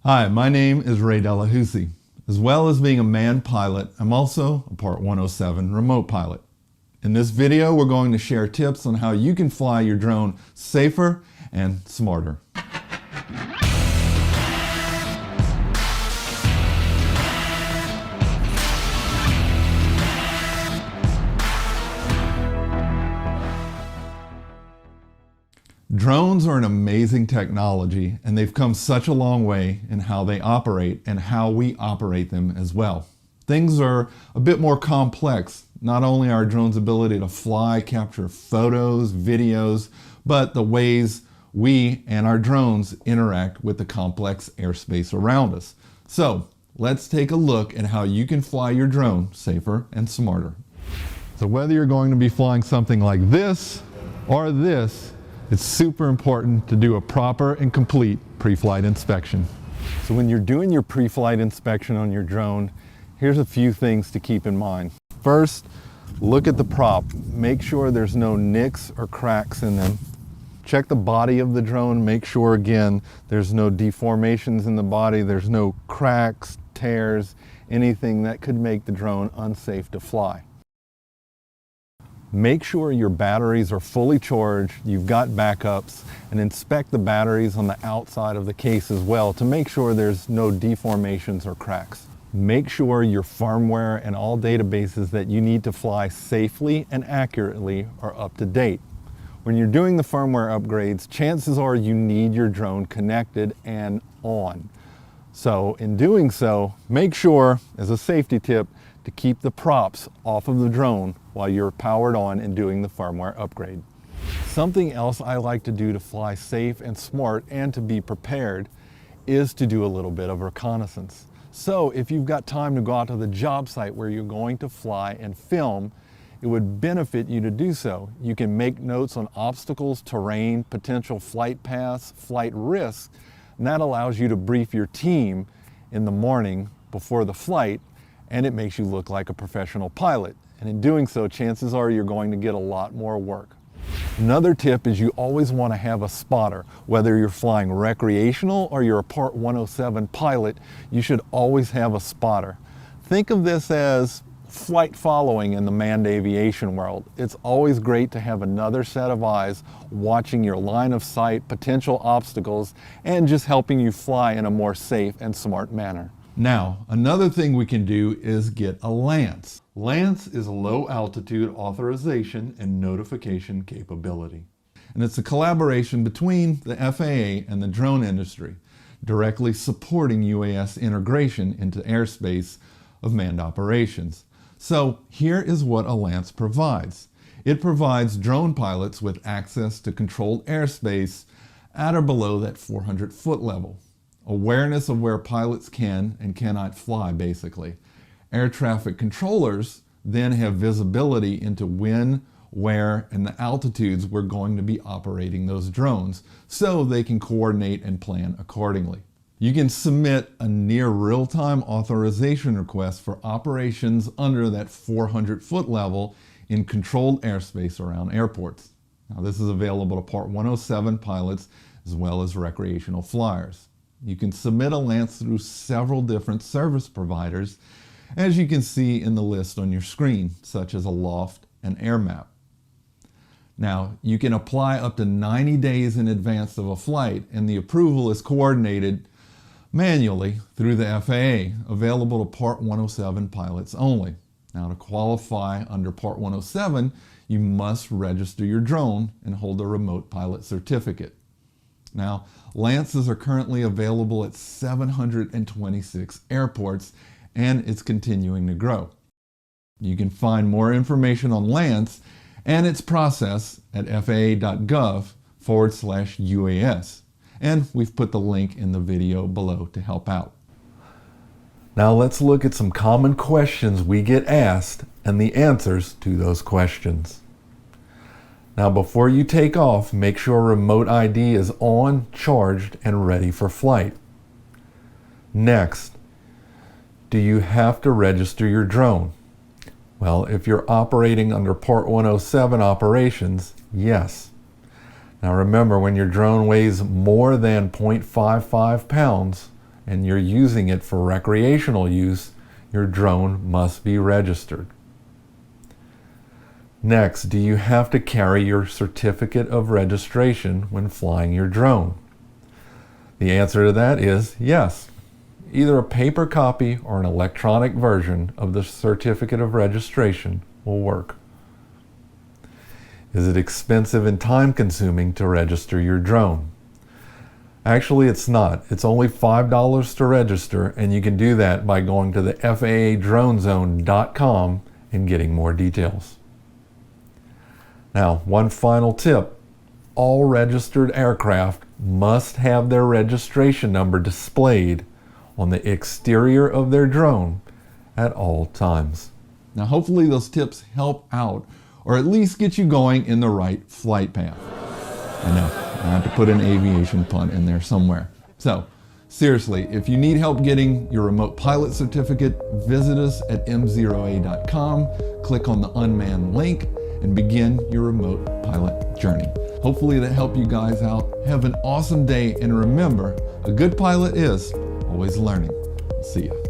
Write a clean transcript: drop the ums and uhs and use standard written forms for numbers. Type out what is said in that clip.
Hi, my name is Ray Delahousie. As well as being a manned pilot, I'm also a Part 107 remote pilot. In this video, we're going to share tips on how you can fly your drone safer and smarter. Drones are an amazing technology, and they've come such a long way in how they operate and how we operate them as well. Things are a bit more complex. Not only our drone's ability to fly, capture photos, videos, but the ways we and our drones interact with the complex airspace around us. So let's take a look at how you can fly your drone safer and smarter. So whether you're going to be flying something like this or this, it's super important to do a proper and complete pre-flight inspection. So when you're doing your pre-flight inspection on your drone, here's a few things to keep in mind. First, look at the prop. Make sure there's no nicks or cracks in them. Check the body of the drone. Make sure, again, there's no deformations in the body. There's no cracks, tears, anything that could make the drone unsafe to fly. Make sure your batteries are fully charged, you've got backups, and inspect the batteries on the outside of the case as well to make sure there's no deformations or cracks. Make sure your firmware and all databases that you need to fly safely and accurately are up to date. When you're doing the firmware upgrades, chances are you need your drone connected and on. So in doing so, make sure, as a safety tip, to keep the props off of the drone while you're powered on and doing the firmware upgrade. Something else I like to do to fly safe and smart and to be prepared is to do a little bit of reconnaissance. So if you've got time to go out to the job site where you're going to fly and film, it would benefit you to do so. You can make notes on obstacles, terrain, potential flight paths, flight risks, and that allows you to brief your team in the morning before the flight, and it makes you look like a professional pilot. And in doing so, chances are you're going to get a lot more work. Another tip is you always want to have a spotter. Whether you're flying recreational or you're a Part 107 pilot, you should always have a spotter. Think of this as flight following in the manned aviation world. It's always great to have another set of eyes watching your line of sight, potential obstacles, and just helping you fly in a more safe and smart manner. Now, another thing we can do is get a LAANC. LAANC is a low altitude authorization and notification capability. And it's a collaboration between the FAA and the drone industry, directly supporting UAS integration into airspace of manned operations. So here is what a LAANC provides. It provides drone pilots with access to controlled airspace at or below that 400-foot level. Awareness of where pilots can and cannot fly, basically. Air traffic controllers then have visibility into when, where, and the altitudes we're going to be operating those drones, so they can coordinate and plan accordingly. You can submit a near real-time authorization request for operations under that 400-foot level in controlled airspace around airports. Now, this is available to Part 107 pilots as well as recreational flyers. You can submit a LAANC through several different service providers, as you can see in the list on your screen, such as Aloft and AirMap. Now, you can apply up to 90 days in advance of a flight, and the approval is coordinated manually through the FAA, available to Part 107 pilots only. Now, to qualify under Part 107, you must register your drone and hold a remote pilot certificate. Now, LAANCs are currently available at 726 airports, and it's continuing to grow. You can find more information on LAANC and its process at faa.gov/UAS. And we've put the link in the video below to help out. Now let's look at some common questions we get asked and the answers to those questions. Now before you take off, make sure remote ID is on, charged, and ready for flight. Next, do you have to register your drone? Well, if you're operating under Part 107 operations, yes. Now remember, when your drone weighs more than 0.55 pounds, and you're using it for recreational use, your drone must be registered. Next, do you have to carry your certificate of registration when flying your drone? The answer to that is yes. Either a paper copy or an electronic version of the certificate of registration will work. Is it expensive and time-consuming to register your drone? Actually, it's not. It's only $5 to register, and you can do that by going to the FAAdronezone.com and getting more details. Now, one final tip. All registered aircraft must have their registration number displayed on the exterior of their drone at all times. Now, hopefully those tips help out, or at least get you going in the right flight path. I know, I have to put an aviation pun in there somewhere. So, seriously, if you need help getting your remote pilot certificate, visit us at MzeroA.com, click on the unmanned link, and begin your remote pilot journey. Hopefully that helped you guys out. Have an awesome day, and remember, a good pilot is always learning. See ya.